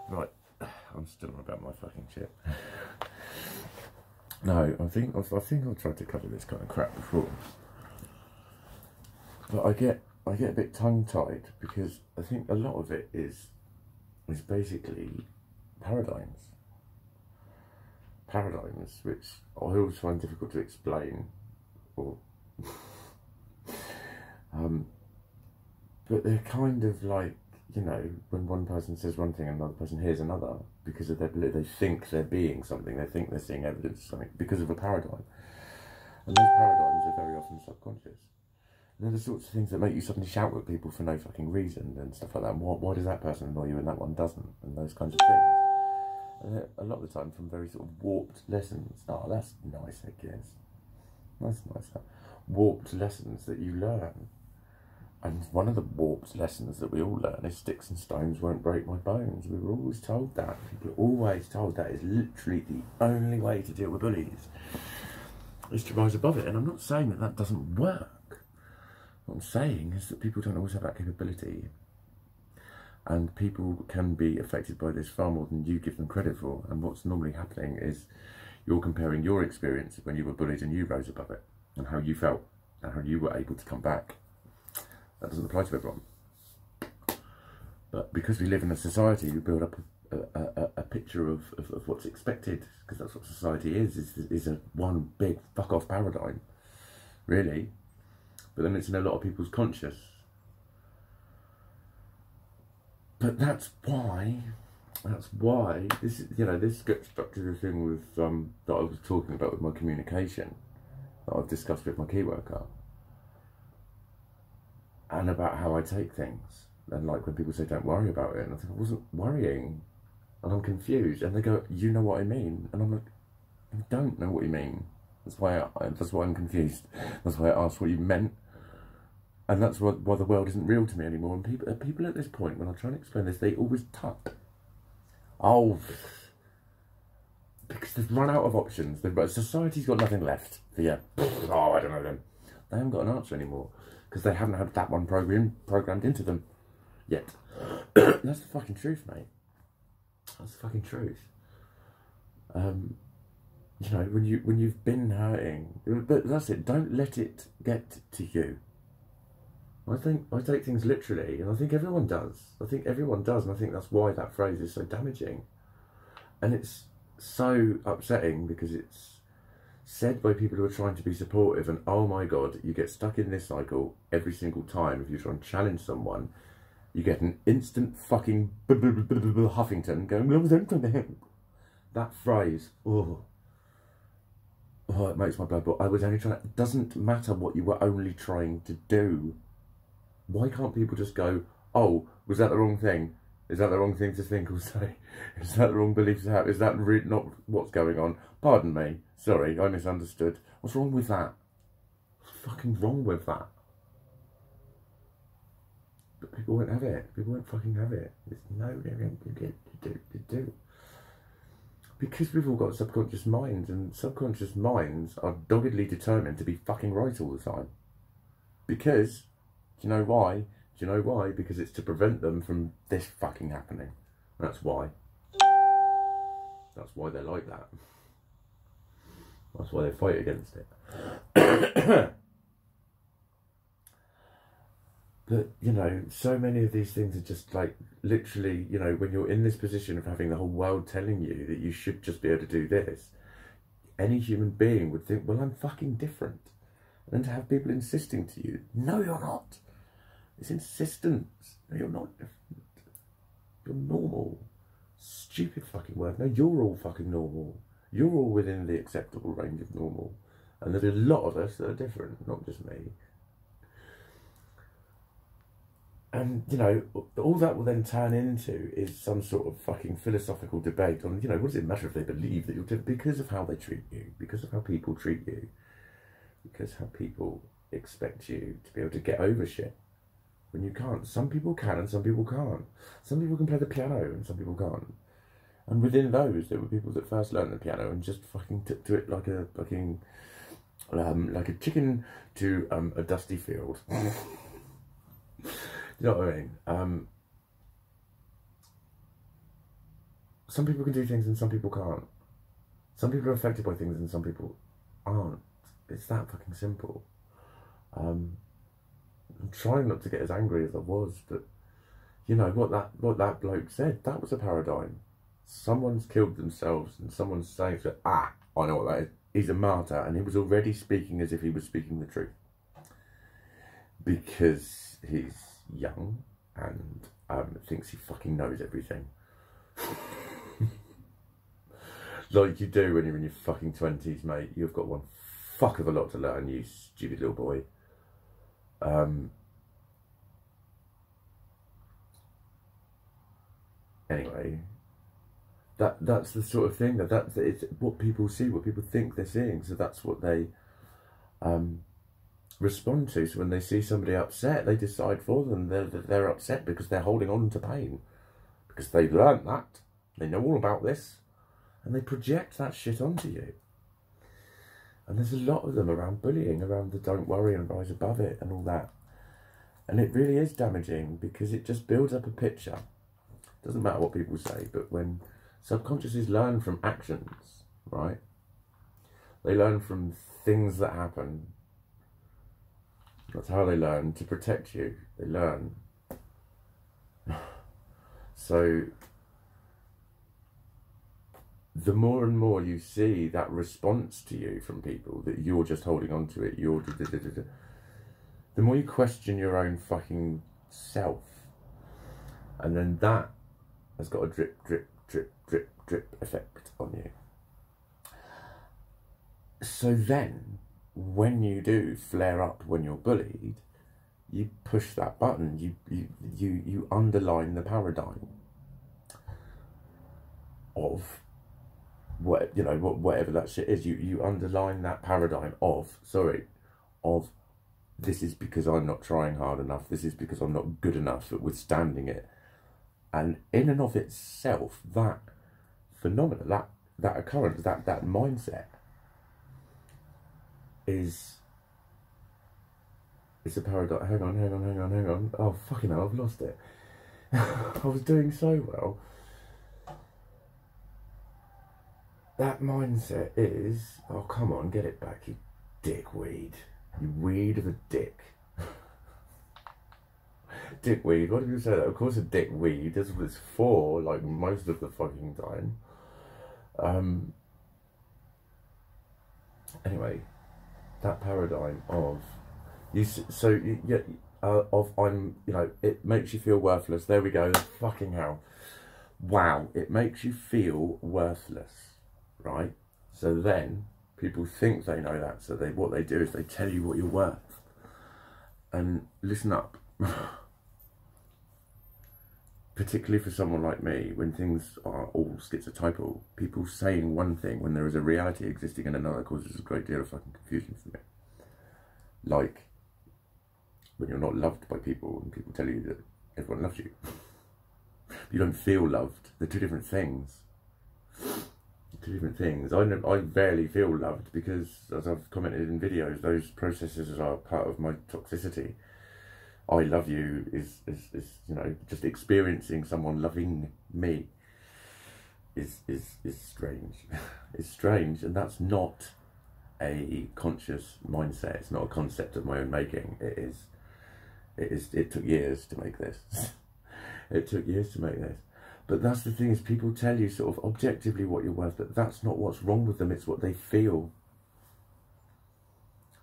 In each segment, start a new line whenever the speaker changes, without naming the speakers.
Right, I'm still on about my fucking shit. No, I think I've tried to cover this kind of crap before, but I get a bit tongue-tied because I think a lot of it is basically paradigms, which I always find difficult to explain, or but they're kind of like, you know, when one person says one thing and another person hears another, because of their belief, they think they're being something, they think they're seeing evidence of something because of a paradigm. And those paradigms are very often subconscious. And they're the sorts of things that make you suddenly shout at people for no fucking reason and stuff like that. And why does that person annoy you and that one doesn't? And those kinds of things. And a lot of the time from very sort of warped lessons. Oh, that's nice, I guess. That's nice. Warped lessons that you learn. And one of the warped lessons that we all learn is sticks and stones won't break my bones. We were always told that. People are always told that is literally the only way to deal with bullies, is to rise above it. And I'm not saying that that doesn't work. What I'm saying is that people don't always have that capability. And people can be affected by this far more than you give them credit for. And what's normally happening is you're comparing your experience when you were bullied and you rose above it, and how you felt, and how you were able to come back. That doesn't apply to everyone. But because we live in a society, we build up a picture of what's expected, because that's what society is a one big fuck off paradigm, really. But then it's in a lot of people's conscious. But that's why this, you know, this gets back to the thing with that I was talking about with my communication, that I've discussed with my key worker. And about how I take things. And like when people say, don't worry about it. And I think, I wasn't worrying. And I'm confused. And they go, you know what I mean? And I'm like, I don't know what you mean. That's why I'm confused. That's why I asked what you meant. And that's why the world isn't real to me anymore. And people at this point, when I try and explain this, they always tuck. Oh, because they've run out of options. Society's got nothing left. Yeah. Oh, I don't know then. They haven't got an answer anymore. Because they haven't had that one programmed into them yet. That's the fucking truth, mate. That's the fucking truth. You know, when you've been hurting, but that's it. Don't let it get to you. I take things literally, and I think everyone does. And I think that's why that phrase is so damaging, and it's so upsetting because it's said by people who are trying to be supportive, and oh my god, you get stuck in this cycle every single time. If you try and challenge someone, you get an instant fucking Huffington going, no, don't come to him. That phrase, oh, it makes my blood boil. I was only trying. It doesn't matter what you were only trying to do. Why can't people just go, oh, was that the wrong thing? Is that the wrong thing to think or say? Is that the wrong belief to have? Is that not what's going on? Pardon me. Sorry, I misunderstood. What's wrong with that? What's fucking wrong with that? But people won't have it. People won't fucking have it. It's no, you do. Because we've all got subconscious minds, and subconscious minds are doggedly determined to be fucking right all the time. Because, do you know why? Do you know why? Because it's to prevent them from this fucking happening. That's why. That's why they're like that. That's why they fight against it. But, you know, so many of these things are just like, literally, you know, when you're in this position of having the whole world telling you that you should just be able to do this, any human being would think, well, I'm fucking different. And then to have people insisting to you, no, you're not. It's insistence. No, you're not different. You're normal. Stupid fucking word. No, you're all fucking normal. You're all within the acceptable range of normal. And there's a lot of us that are different, not just me. And, you know, all that will then turn into is some sort of fucking philosophical debate on, you know, what does it matter if they believe that you're different? Because of how they treat you. Because of how people treat you. Because how people expect you to be able to get over shit. When you can't. Some people can and some people can't. Some people can play the piano and some people can't. And within those, there were people that first learned the piano and just fucking took to it like a fucking, like a chicken to a dusty field. You know what I mean? some people can do things and some people can't. Some people are affected by things and some people aren't. It's that fucking simple. I'm trying not to get as angry as I was, but you know what that bloke said, that was a paradigm. Someone's killed themselves and someone's saying, I know what that is. He's a martyr, and he was already speaking as if he was speaking the truth. Because he's young and thinks he fucking knows everything. Like you do when you're in your fucking 20s, mate. You've got one fuck of a lot to learn, you stupid little boy. Anyway, that's the sort of thing that's it's what people see, what people think they're seeing. So that's what they respond to. So when they see somebody upset, they decide for them they're upset because they're holding on to pain, because they've learned that, they know all about this, and they project that shit onto you. And there's a lot of them around bullying, around the don't worry and rise above it and all that. And it really is damaging because it just builds up a picture. Doesn't matter what people say, but when subconsciouses learn from actions, right? They learn from things that happen. That's how they learn to protect you. They learn. So the more and more you see that response to you from people, that you're just holding on to it, the more you question your own fucking self. And then that has got a drip, drip, drip, drip, drip effect on you. So then, when you do flare up when you're bullied, you push that button, you underline the paradigm of what, you know, whatever that shit is. You underline that paradigm of this is because I'm not trying hard enough, this is because I'm not good enough at withstanding it. And in and of itself, that phenomenon, that occurrence, that mindset is a paradox. Hang on. Oh, fucking hell, I've lost it. I was doing so well. That mindset is, oh, come on, get it back, you dickweed. You weed of a dick. Dickweed, why do you say that? Of course a dickweed, that's what it's for, like most of the fucking time. Anyway, that paradigm of I'm, you know, it makes you feel worthless. There we go. Fucking hell. Wow, it makes you feel worthless, right? So then people think they know that. So what they do is they tell you what you're worth. And listen up. Particularly for someone like me, when things are all schizotypal, people saying one thing when there is a reality existing in another causes a great deal of fucking confusion for me. Like when you're not loved by people and people tell you that everyone loves you. You don't feel loved. They're two different things. Two different things. I rarely feel loved because, as I've commented in videos, those processes are part of my toxicity. I love you is you know, just experiencing someone loving me is strange. It's strange, and that's not a conscious mindset. It's not a concept of my own making. It took years to make this. It took years to make this. But that's the thing, is people tell you sort of objectively what you're worth, but that's not what's wrong with them, it's what they feel.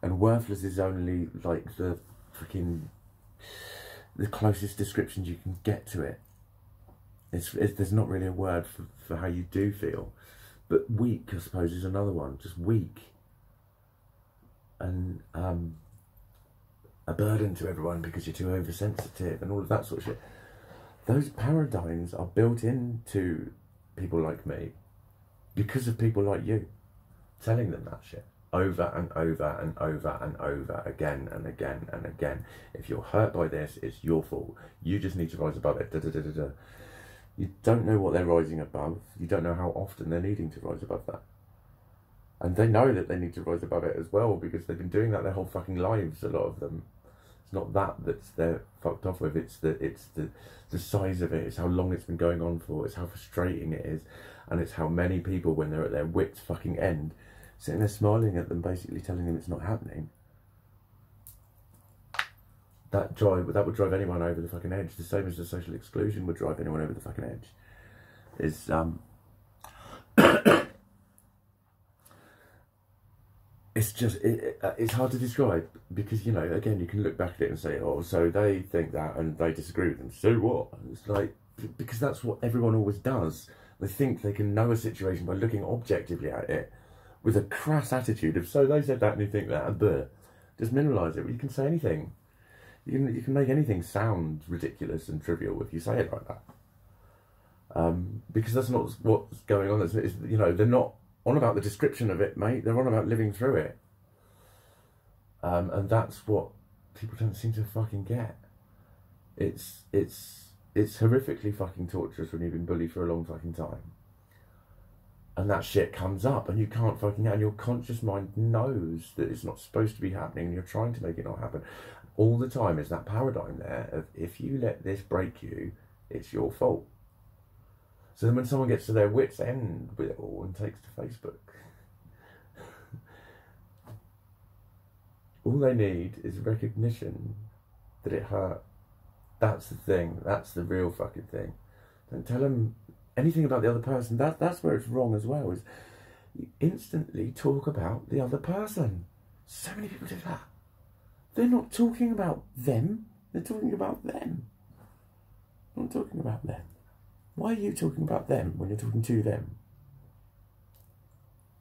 And worthless is only like the closest descriptions you can get to it. There's not really a word for how you do feel. But weak, I suppose, is another one. Just weak. And a burden to everyone because you're too oversensitive and all of that sort of shit. Those paradigms are built into people like me because of people like you telling them that shit over and over and over and over again and again and again. If you're hurt by this, it's your fault. You just need to rise above it. You don't know what they're rising above. You don't know how often they're needing to rise above that. And they know that they need to rise above it as well because they've been doing that their whole fucking lives, a lot of them. It's not that that's they're fucked off with. It's the size of it. It's how long it's been going on for. It's how frustrating it is, and it's how many people, when they're at their wits' fucking end, sitting there smiling at them, basically telling them it's not happening. That would drive anyone over the fucking edge. The same as the social exclusion would drive anyone over the fucking edge. Is it's just it's hard to describe, because, you know, again, you can look back at it and say, oh, so they think that and they disagree with them. So what? It's like, because that's what everyone always does. They think they can know a situation by looking objectively at it with a crass attitude of, so they said that and you think that, but just mineralise it. Well, you can say anything. You can make anything sound ridiculous and trivial if you say it like that. Because that's not what's going on. It's, you know, they're not on about the description of it, mate. They're on about living through it. And that's what people don't seem to fucking get. It's horrifically fucking torturous when you've been bullied for a long fucking time. And that shit comes up and you can't fucking, and your conscious mind knows that it's not supposed to be happening and you're trying to make it not happen. All the time is that paradigm there of, if you let this break you, it's your fault. So then when someone gets to their wits' end with it all and takes to Facebook, all they need is recognition that it hurt. That's the thing. That's the real fucking thing. Don't tell them anything about the other person. That's where it's wrong as well, is you instantly talk about the other person. So many people do that. They're not talking about them. They're talking about them. I'm not talking about them. Why are you talking about them when you're talking to them?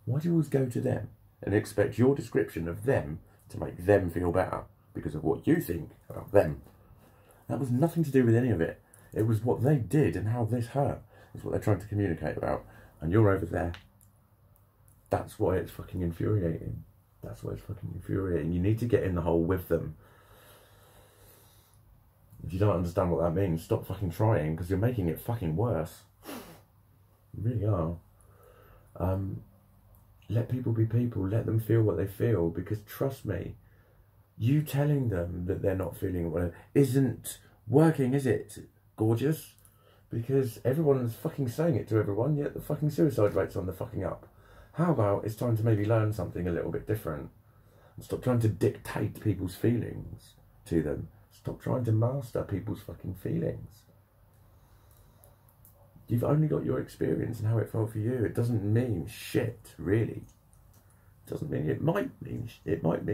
Why do you always go to them and expect your description of them to make them feel better because of what you think about them? That was nothing to do with any of it. It was what they did and how this hurt. That's what they're trying to communicate about. And you're over there. That's why it's fucking infuriating. That's why it's fucking infuriating. You need to get in the hole with them. If you don't understand what that means, stop fucking trying, because you're making it fucking worse. You really are. Let people be people. Let them feel what they feel, because trust me, you telling them that they're not feeling whatever isn't working, is it? Gorgeous? Because everyone's fucking saying it to everyone, yet the fucking suicide rate's on the fucking up. How about it's time to maybe learn something a little bit different? And stop trying to dictate people's feelings to them. Stop trying to master people's fucking feelings. You've only got your experience and how it felt for you. It doesn't mean shit, really. It doesn't mean, it might mean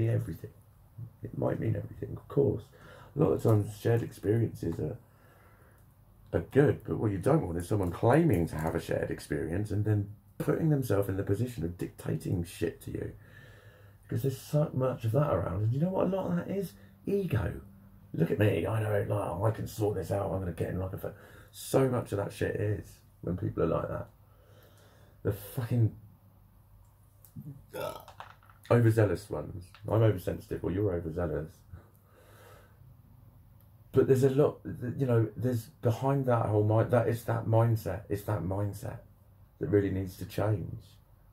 everything. It might mean everything, of course. A lot of times shared experiences are good, but what you don't want is someone claiming to have a shared experience and then putting themselves in the position of dictating shit to you. Because there's so much of that around, and you know what a lot of that is? Ego. Look at me, I know it, like, oh, I can sort this out, I'm going to get in like a... So much of that shit is, when people are like that. The fucking... overzealous ones. I'm oversensitive, or you're overzealous. But there's a lot, you know, there's behind that whole mind, it's that mindset that really needs to change.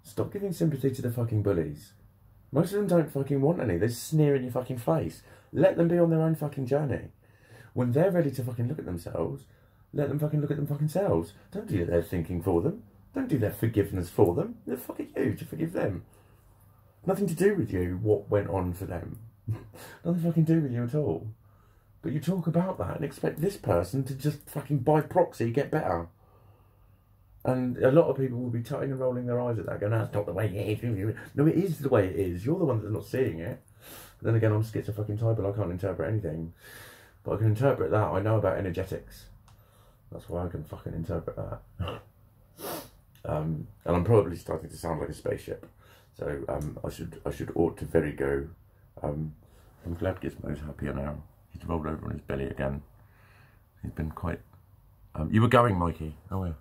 Stop giving sympathy to the fucking bullies. Most of them don't fucking want any. They sneer in your fucking face. Let them be on their own fucking journey. When they're ready to fucking look at themselves, let them fucking look at them fucking selves. Don't do their thinking for them. Don't do their forgiveness for them. They're fucking you to forgive them. Nothing to do with you, what went on for them. Nothing fucking to do with you at all. But you talk about that and expect this person to just fucking by proxy get better. And a lot of people will be tutting and rolling their eyes at that, going, that's not the way it is. No, it is the way it is. You're the one that's not seeing it. But then again, I'm schizo-fucking-typal. I can't interpret anything. But I can interpret that. I know about energetics. That's why I can fucking interpret that. And I'm probably starting to sound like a spaceship. So I should ought to very go. I'm glad Gizmo's happier now. He's rolled over on his belly again. He's been quite... you were going, Mikey. Oh, yeah.